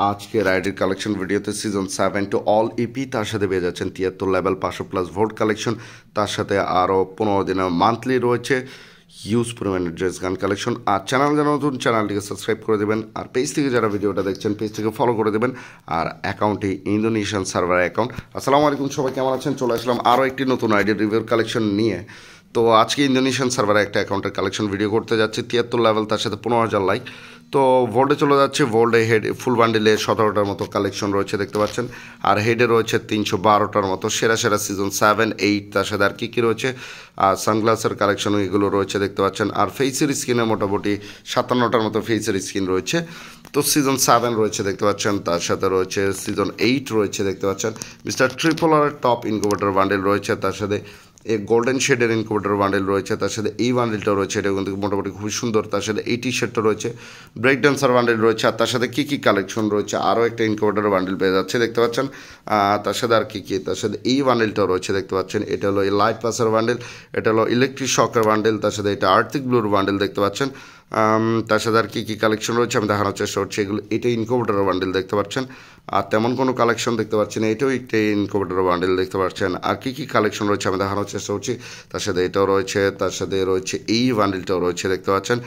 আজকের আইডির কালেকশন ভিডিওতে সিজন 7 টু অল ইপি, তার সাথে পেয়ে যাচ্ছেন 73 লেভেল 500+ ভোল্ট কালেকশন। তার সাথে আরও 15 দিনের মান্থলি রয়েছে হিউজ পরিমাণের ড্রেস গান কালেকশন। আর চ্যানেল যারা নতুন, চ্যানেলটিকে সাবস্ক্রাইব করে দেবেন, আর পেজ থেকে যারা ভিডিওটা দেখছেন পেজ থেকে ফলো করে দেবেন। আর অ্যাকাউন্টটি ইন্দোনেশিয়ান সার্ভার অ্যাকাউন্ট। আসসালামু আলাইকুম, সবাই কেমন আছেন? চলে আসলাম আরও একটি নতুন আইডির রিভিউর কালেকশন নিয়ে। তো আজকে ইন্দোনেশিয়ান সার্ভারে একটা অ্যাকাউন্টের কালেকশন ভিডিও করতে যাচ্ছি। 73 লেভেল, তার সাথে 15,000 লাইক। তো ভোল্টে চলে যাচ্ছে। ভোল্টে হেড ফুল বান্ডিলে 17টার মতো কালেকশন রয়েছে দেখতে পাচ্ছেন, আর হেডে রয়েছে 312টার মতো। সেরা সেরা সিজন 7, 8, তার সাথে আর কী রয়েছে, আর সানগ্লাসের কালেকশন এগুলো রয়েছে দেখতে পাচ্ছেন। আর ফেসের স্কিনে মোটামুটি 57টার মতো ফেসের স্কিন রয়েছে। তো সিজন 7 রয়েছে দেখতে পাচ্ছেন, তার সাথে রয়েছে সিজন 8 রয়েছে দেখতে পাচ্ছেন। মিস্টার ট্রিপল আর টপ ইনকুবেটর বান্ডেল রয়েছে, তার সাথে এই গোল্ডেন শেডের ইনকুবেটর বান্ডেল রয়েছে, তার সাথে এই বান্ডেলটা রয়েছে, এটা কিন্তু মোটামুটি খুবই সুন্দর। তার সাথে এই টি শার্টটা রয়েছে, ব্রেক ডান্সার বান্ডেল রয়েছে। আর তার সাথে কী কী কালেকশন রয়েছে, আরও একটা ইনকুবেটর বান্ডেল পেয়ে যাচ্ছে দেখতে পাচ্ছেন। তার সাথে আর কী, তার সাথে এই বান্ডেলটাও রয়েছে দেখতে পাচ্ছেন। এটা হলো এই লাইট পাসার বান্ডেল, এটা হলো ইলেকট্রিক শকের বান্ডেল, তার সাথে এটা আর্থিক ব্লুর বান্ডেল দেখতে পাচ্ছেন। তার সাথে আর কী কী কালেকশন রয়েছে আমি দেখানোর চেষ্টা করছি। এগুলো এটা ইনকুবেটর বান্ডেল দেখতে পাচ্ছেন, আর তেমন কোনো কালেকশন দেখতে পাচ্ছেন। এটাও একটা ইনকুবেটর বান্ডেল দেখতে পাচ্ছেন। আর কী কী কালেকশন রয়েছে আমি দেখানোর চেষ্টা করছি। তার সাথে এটাও রয়েছে, তার সাথে রয়েছে এই বান্ডেলটাও রয়েছে দেখতে পাচ্ছেন।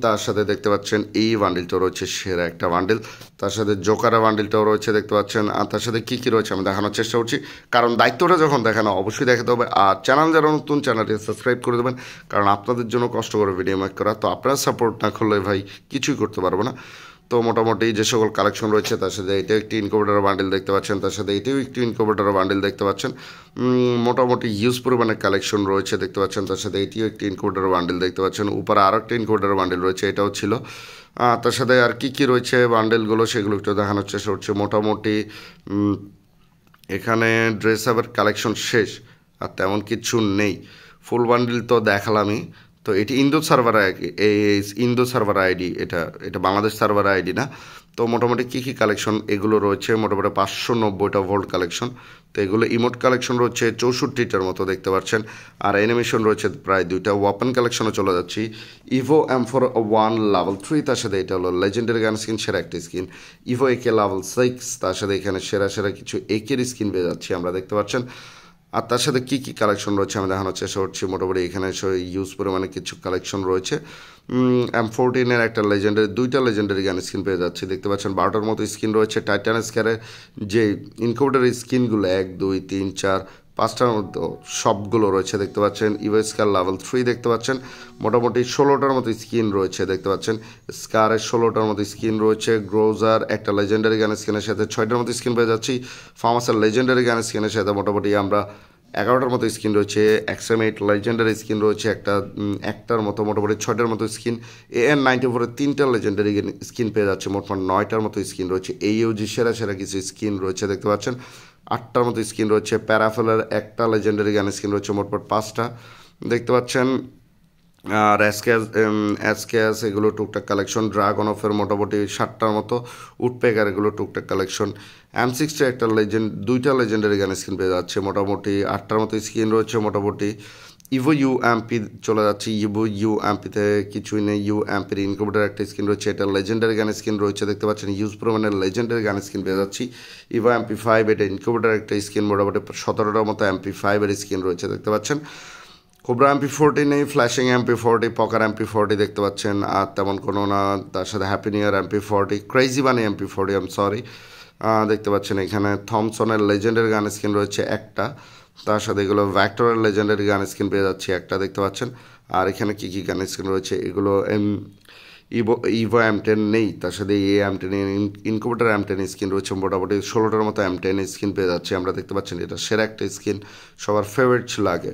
তার সাথে দেখতে পাচ্ছেন এই বান্ডেলটাও রয়েছে, সেরা একটা বান্ডেল। তার সাথে জোকারা বান্ডেলটাও রয়েছে দেখতে পাচ্ছেন। আর তার সাথে কী কী রয়েছে আমি দেখানোর চেষ্টা করছি, কারণ দায়িত্বটা যখন দেখানো অবশ্যই দেখাতে হবে। আর চ্যানেল যারা নতুন, চ্যানেলটি সাবস্ক্রাইব করে দেবেন, কারণ আপনাদের জন্য কষ্ট করে ভিডিও মেক করা। তো আপনারা সাপোর্ট না করলে ভাই কিছুই করতে পারবো না। তো মোটামুটি যে সকল কালেকশন রয়েছে, তার সাথে এটাও একটি ইনকুবেটর বান্ডেল দেখতে পাচ্ছেন, তার সাথে এটাও একটি ইনকুবেটর বান্ডেল দেখতে পাচ্ছেন। মোটামুটি হিউজ পরিমাণে কালেকশন রয়েছে দেখতে পাচ্ছেন। তার সাথে এটিও একটি ইনকুবেটর বান্ডেল দেখতে পাচ্ছেন। উপরে আরও একটা ইনকুবেটর বান্ডেল রয়েছে, এটাও ছিল। তার সাথে আর কী কী রয়েছে বান্ডেলগুলো, সেগুলো একটু দেখানোর চেষ্টা করছে। মোটামুটি এখানে ড্রেস আপের কালেকশন শেষ, আর তেমন কিছু নেই। ফুল বান্ডেল তো দেখালামই। তো এটি Indo server, Indo server ID, এটা এটা বাংলাদেশ সার্ভার আইডি না। তো মোটামুটি কী কী কালেকশন এগুলো রয়েছে, মোটামুটি 590টা ভোল্ট কালেকশন। তো এগুলো ইমোট কালেকশন রয়েছে 64টার মতো দেখতে পাচ্ছেন। আর অ্যানিমেশন রয়েছে প্রায় 2টা। ওয়াপেন কালেকশনে চলে যাচ্ছি। ইভো M4 1 লেভেল 3, তার সাথে এটা হলো লেজেন্ডারি গান স্কিন, সেরা একটা স্কিন। ইভো AK লেভেল 6, তার সাথে এখানে সেরা সেরা কিছু একের স্কিন পেয়ে যাচ্ছি আমরা দেখতে পাচ্ছেন। আর তার সাথে কী কী কালেকশন রয়েছে আমি দেখানোর চেষ্টা করছি। মোটামুটি এখানে ইউজ পরিমাণে কিছু কালেকশন রয়েছে। M14-এর একটা লেজেন্ডারি, 2টা লেজেন্ডারি গান স্কিন পেয়ে যাচ্ছি দেখতে পাচ্ছেন। 12টার মতো স্কিন রয়েছে। টাইটান স্কারের যে ইনকুবেটর স্কিনগুলো 1, 2, 3, 4, 5টার মধ্যে সবগুলো রয়েছে দেখতে পাচ্ছেন। ইভো স্কার লেভেল 3 দেখতে পাচ্ছেন। মোটামুটি 16টার মতো স্কিন রয়েছে দেখতে পাচ্ছেন। স্কারের 16টার মতো স্কিন রয়েছে। গ্রোজার একটা লেজেন্ডারি গান স্কিনের সাথে 6টার মতো স্কিন পেয়ে যাচ্ছি। ফার্মাসের লেজেন্ডারি গান স্কিনের সাথে মোটামুটি আমরা 11টার মতো স্কিন রয়েছে। XM8 লেজেন্ডারি স্কিন রয়েছে একটার মতো, মোটামুটি 6টার মতো স্কিন। AN94-এর 3টা লেজেন্ডারি স্কিন পেয়ে যাচ্ছে। মোটমাট 9টার মতো স্কিন রয়েছে। AUG সেরা সেরা কিছু স্কিন রয়েছে দেখতে পাচ্ছেন। 8টার মতো স্কিন রয়েছে। প্যারাফেলের একটা লেজেন্ডারি গান স্কিন রয়েছে, মোটমাট 5টা দেখতে পাচ্ছেন। আর এসকেএস এগুলো টুকটাক কালেকশন। ড্রাগন অফের মোটামুটি 7টার মতো। উডপেকার এগুলো টুকটাক কালেকশন। M60 একটা 2টা লেজেন্ডারি গান স্কিন পেয়ে যাচ্ছে। মোটামুটি 8টার মতো স্কিন রয়েছে। মোটামুটি ইভো UMP চলে যাচ্ছে। ইভো UMPতে কিছুই নেই। UMPর ইনকুবেটর একটা স্কিন রয়েছে, এটা লেজেন্ডারি গান স্কিন রয়েছে দেখতে পাচ্ছেন। ইউজ পরিমাণের লেজেন্ডারি গান স্কিন পেয়ে যাচ্ছি। ইভো MP5, এটা ইনকুবেটর একটা স্কিন। মোটামুটি 17টার মতো MP5-এর স্কিন রয়েছে দেখতে পাচ্ছেন। কোবরা MP40 নেই। ফ্ল্যাশিং MP40, পকার MP40 দেখতে পাচ্ছেন। আর তেমন কোনো না। তার সাথে happy new year MP40, crazy বানি MP40, সরি দেখতে পাচ্ছেন। এখানে থমসনের লেজেন্ডারি গান স্কিন রয়েছে একটা। তার সাথে এগুলো ভ্যাক্টরের লেজেন্ডারি গান স্কিন পেয়ে যাচ্ছি একটা দেখতে পাচ্ছেন। আর এখানে কী কী গান স্কিন রয়েছে, এগুলো ইভো M10 নেই। তার সাথে M10 ইনকুবেটর M10 স্কিন রয়েছে। মোটামুটি 16টার মতো M10 স্কিন পেয়ে যাচ্ছে আমরা দেখতে পাচ্ছেন। এটা সেরা একটা স্কিন, সবার ফেভারিট ছিল আগে।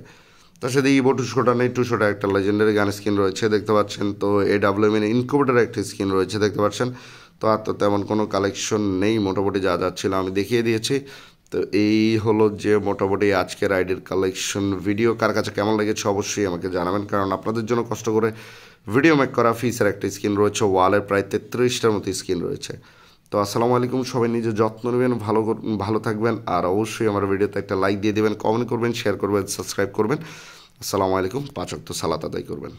তার সাথে ইভো 200টা নেই। 200টা একটা লেজেন্ডারি গান স্কিন রয়েছে দেখতে পাচ্ছেন। তো AWM ইনকুবেটর একটা স্কিন রয়েছে দেখতে পাচ্ছেন। তো আর তো তেমন কোনো কালেকশন নেই। মোটামুটি যা ছিল আমি দেখিয়ে দিয়েছি। তো এই হলো যে মোটামুটি আজকের আইডির কালেকশন ভিডিও। কার কাছে কেমন লেগেছে অবশ্যই আমাকে জানাবেন, কারণ আপনাদের জন্য কষ্ট করে ভিডিও মেক করা। ফিসের একটা স্কিন রয়েছে। ওয়ালের প্রায় 33টার মতো স্কিন রয়েছে। তো আসসালামু আলাইকুম, সবাই নিজের যত্ন নেবেন, ভালো থাকবেন। আর অবশ্যই আমার ভিডিওতে একটা লাইক দিয়ে দেবেন, কমেন্ট করবেন, শেয়ার করবেন, সাবস্ক্রাইব করবেন। আসসালামু আলাইকুম। 5 ওয়াক্ত সালাত আদায় করবেন।